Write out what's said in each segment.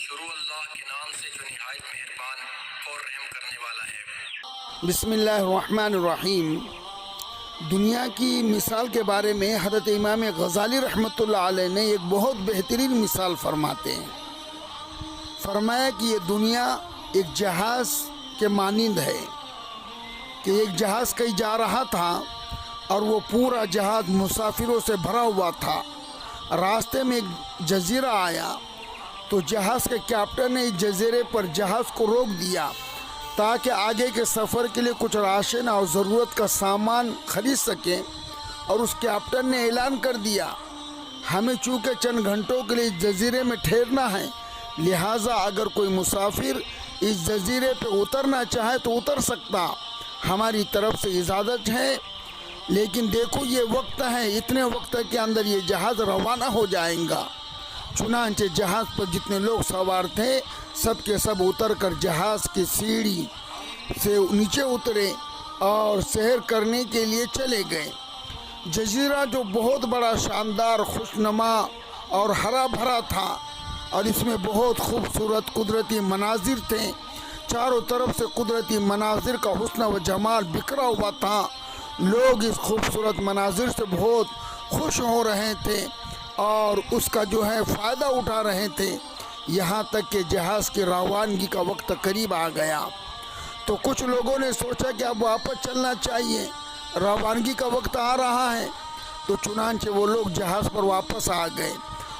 شروع اللہ کے نام سے جو نہایت مہربان اور رحم کرنے والا ہے۔ بسم اللہ الرحمن الرحیم۔ دنیا کی مثال کے بارے میں حضرت امام غزالی رحمۃ اللہ علیہ نے ایک بہت بہترین مثال فرماتے ہیں۔ فرمایا کہ یہ دنیا ایک جہاز کے مانند ہے کہ ایک جہاز کہیں جا رہا تھا اور وہ پورا جہاز مسافروں سے بھرا ہوا تھا۔ راستے میں ایک جزیرہ آیا تو جہاز کے کیپٹن نے اس جزیرے پر جہاز کو روک دیا تاکہ آگے کے سفر کے لیے کچھ راشن اور ضرورت کا سامان خرید سکیں، اور اس کیپٹن نے اعلان کر دیا ہمیں چونکہ چند گھنٹوں کے لیے اس جزیرے میں ٹھہرنا ہے، لہٰذا اگر کوئی مسافر اس جزیرے پہ اترنا چاہے تو اتر سکتا، ہماری طرف سے اجازت ہے، لیکن دیکھو یہ وقت ہے، اتنے وقت کے اندر یہ جہاز روانہ ہو جائیں گا۔ چنانچہ جہاز پر جتنے لوگ سوار تھے سب کے سب اتر کر جہاز کی سیڑھی سے نیچے اترے اور سیر کرنے کے لیے چلے گئے۔ جزیرہ جو بہت بڑا، شاندار، خوشنما اور ہرا بھرا تھا، اور اس میں بہت خوبصورت قدرتی مناظر تھے، چاروں طرف سے قدرتی مناظر کا حسن و جمال بکھرا ہوا تھا۔ لوگ اس خوبصورت مناظر سے بہت خوش ہو رہے تھے اور اس کا جو ہے فائدہ اٹھا رہے تھے، یہاں تک کہ جہاز کی روانگی کا وقت قریب آ گیا تو کچھ لوگوں نے سوچا کہ اب واپس چلنا چاہیے، روانگی کا وقت آ رہا ہے، تو چنانچہ وہ لوگ جہاز پر واپس آ گئے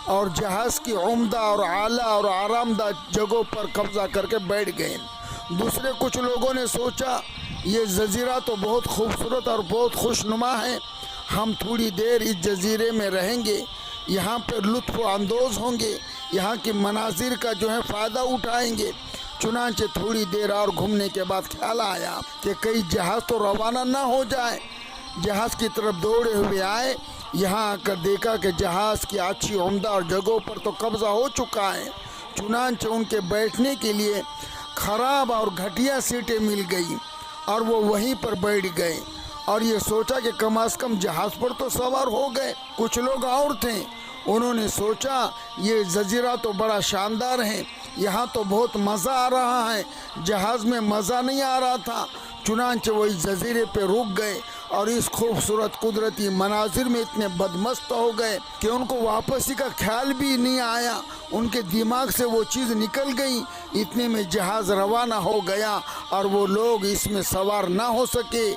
اور جہاز کی عمدہ اور اعلیٰ اور آرام دہ جگہوں پر قبضہ کر کے بیٹھ گئے۔ دوسرے کچھ لوگوں نے سوچا یہ جزیرہ تو بہت خوبصورت اور بہت خوشنما ہے، ہم تھوڑی دیر اس جزیرے میں رہیں گے، یہاں پر لطف اندوز ہوں گے، یہاں کی مناظر کا جو ہے فائدہ اٹھائیں گے۔ چنانچہ تھوڑی دیر اور گھومنے کے بعد خیال آیا کہ کئی جہاز تو روانہ نہ ہو جائے۔ جہاز کی طرف دوڑے ہوئے آئے، یہاں آ کر دیکھا کہ جہاز کی اچھی عمدہ اور جگہوں پر تو قبضہ ہو چکا ہے، چنانچہ ان کے بیٹھنے کے لیے خراب اور گھٹیا سیٹیں مل گئی اور وہ وہیں پر بیٹھ گئے اور یہ سوچا کہ کم از کم جہاز پر تو سوار ہو گئے۔ کچھ لوگ اور تھے، انہوں نے سوچا یہ جزیرہ تو بڑا شاندار ہے، یہاں تو بہت مزہ آ رہا ہے، جہاز میں مزہ نہیں آ رہا تھا، چنانچہ وہ اس جزیرے پہ رک گئے اور اس خوبصورت قدرتی مناظر میں اتنے بدمست ہو گئے کہ ان کو واپسی کا خیال بھی نہیں آیا، ان کے دماغ سے وہ چیز نکل گئی۔ اتنے میں جہاز روانہ ہو گیا اور وہ لوگ اس میں سوار نہ ہو سکے۔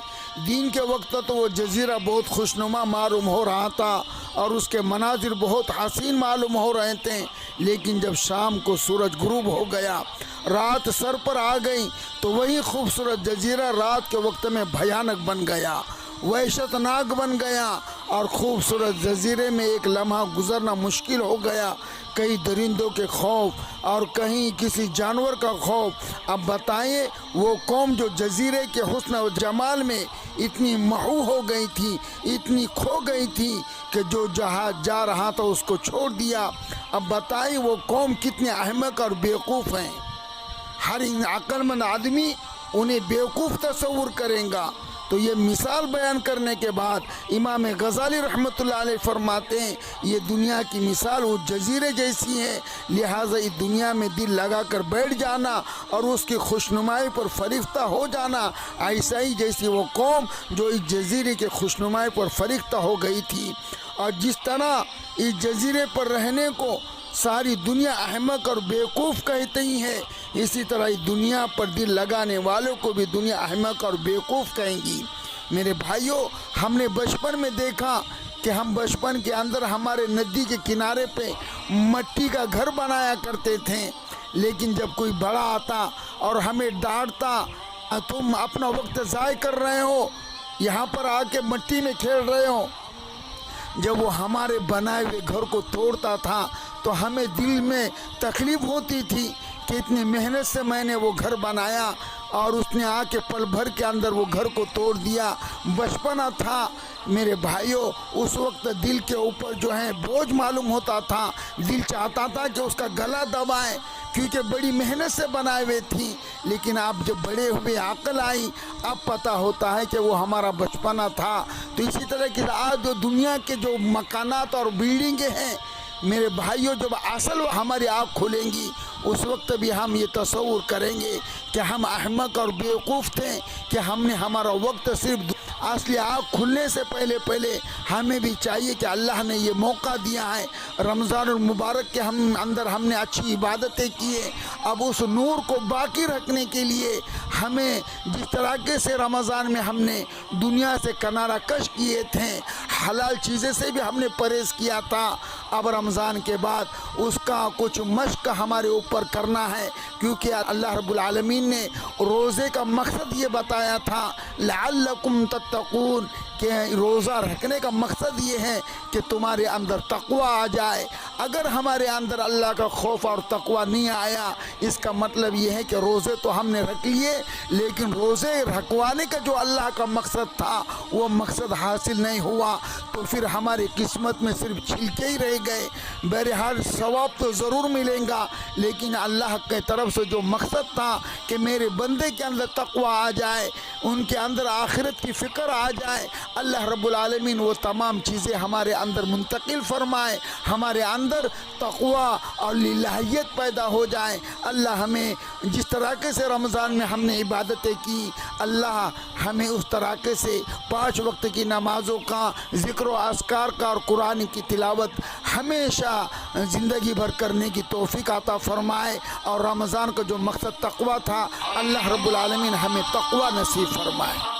دن کے وقت تو وہ جزیرہ بہت خوشنما معلوم ہو رہا تھا اور اس کے مناظر بہت حسین معلوم ہو رہے تھے، لیکن جب شام کو سورج غروب ہو گیا، رات سر پر آ گئی تو وہی خوبصورت جزیرہ رات کے وقت میں بھیانک بن گیا، وحشت ناک بن گیا اور خوبصورت جزیرے میں ایک لمحہ گزرنا مشکل ہو گیا، کہیں درندوں کے خوف اور کہیں کسی جانور کا خوف۔ اب بتائیں وہ قوم جو جزیرے کے حسن و جمال میں اتنی محو ہو گئی تھی، اتنی کھو گئی تھی کہ جو جہاز جا رہا تھا اس کو چھوڑ دیا۔ اب بتائیں وہ قوم کتنے احمق اور بیوقوف ہیں۔ ہر عقل مند آدمی انہیں بیوقوف تصور کرے گا۔ تو یہ مثال بیان کرنے کے بعد امام غزالی رحمۃ اللہ علیہ فرماتے ہیں یہ دنیا کی مثال اس جزیرے جیسی ہے، لہٰذا اس دنیا میں دل لگا کر بیٹھ جانا اور اس کی خوشنمائی پر فریفتہ ہو جانا، ایسا ہی جیسی وہ قوم جو اس جزیرے کے خوشنمائی پر فریفتہ ہو گئی تھی، اور جس طرح اس جزیرے پر رہنے کو ساری دنیا احمق اور بیوقوف کہتی ہی ہے، اسی طرح اس دنیا پر دل لگانے والوں کو بھی دنیا احمق اور بیوقوف کہیں گی۔ میرے بھائیوں، ہم نے بچپن میں دیکھا کہ ہم بچپن کے اندر ہمارے ندی کے کنارے پہ مٹی کا گھر بنایا کرتے تھے، لیکن جب کوئی بڑا آتا اور ہمیں ڈانٹتا تم اپنا وقت ضائع کر رہے ہو، یہاں پر آ کے مٹی میں کھیل رہے ہو، جب وہ ہمارے بنائے ہوئے گھر کو توڑتا تھا تو ہمیں دل میں تکلیف ہوتی تھی کہ اتنی محنت سے میں نے وہ گھر بنایا اور اس نے آ کے پل بھر کے اندر وہ گھر کو توڑ دیا۔ بچپنا تھا میرے بھائیوں، اس وقت دل کے اوپر جو ہے بوجھ معلوم ہوتا تھا، دل چاہتا تھا کہ اس کا گلا دبائے کیونکہ بڑی محنت سے بنائے ہوئے تھی، لیکن آپ جب بڑے ہوئے عقل آئی اب پتہ ہوتا ہے کہ وہ ہمارا بچپنا تھا۔ تو اسی طرح کی آج جو دنیا کے جو مکانات اور بلڈنگیں ہیں میرے بھائیوں، جب اصل ہماری آنکھ کھلیں گی اس وقت بھی ہم یہ تصور کریں گے کہ ہم احمق اور بیوقوف تھے کہ ہم نے ہمارا وقت صرف اصلی آنکھ کھلنے سے پہلے ہمیں بھی چاہیے کہ اللہ نے یہ موقع دیا ہے رمضان المبارک کے اندر ہم نے اچھی عبادتیں کیے، اب اس نور کو باقی رکھنے کے لیے ہمیں جس طریقے سے رمضان میں ہم نے دنیا سے کنارہ کش کیے تھے، حلال چیزیں سے بھی ہم نے پرہیز کیا تھا، اب رمضان کے بعد اس کا کچھ مشق ہمارے اوپر کرنا ہے، کیونکہ اللہ رب العالمین نے روزے کا مقصد یہ بتایا تھا لعلکم تتقون، کہ روزہ رکھنے کا مقصد یہ ہے کہ تمہارے اندر تقوی آ جائے۔ اگر ہمارے اندر اللہ کا خوف اور تقوی نہیں آیا، اس کا مطلب یہ ہے کہ روزے تو ہم نے رکھ لیے لیکن روزے رکھوانے کا جو اللہ کا مقصد تھا وہ مقصد حاصل نہیں ہوا، تو پھر ہماری قسمت میں صرف چھلکے ہی رہ گئے۔ بہرحال ثواب تو ضرور ملیں گا، لیکن اللہ کی طرف سے جو مقصد تھا کہ میرے بندے کے اندر تقوی آ جائے، ان کے اندر آخرت کی فکر آ جائے، اللہ رب العالمین وہ تمام چیزیں ہمارے اندر منتقل فرمائے، ہمارے اندر تقوی اور للہیت پیدا ہو جائے۔ اللہ ہمیں جس طریقے سے رمضان میں ہم نے عبادتیں کی، اللہ ہمیں اس طریقے سے 5 وقت کی نمازوں کا، ذکر و اذکار کا اور قرآن کی تلاوت ہمیشہ زندگی بھر کرنے کی توفیق عطا فرمائے، اور رمضان کا جو مقصد تقوی تھا، اللہ رب العالمین ہمیں تقوی نصیب فرمائے۔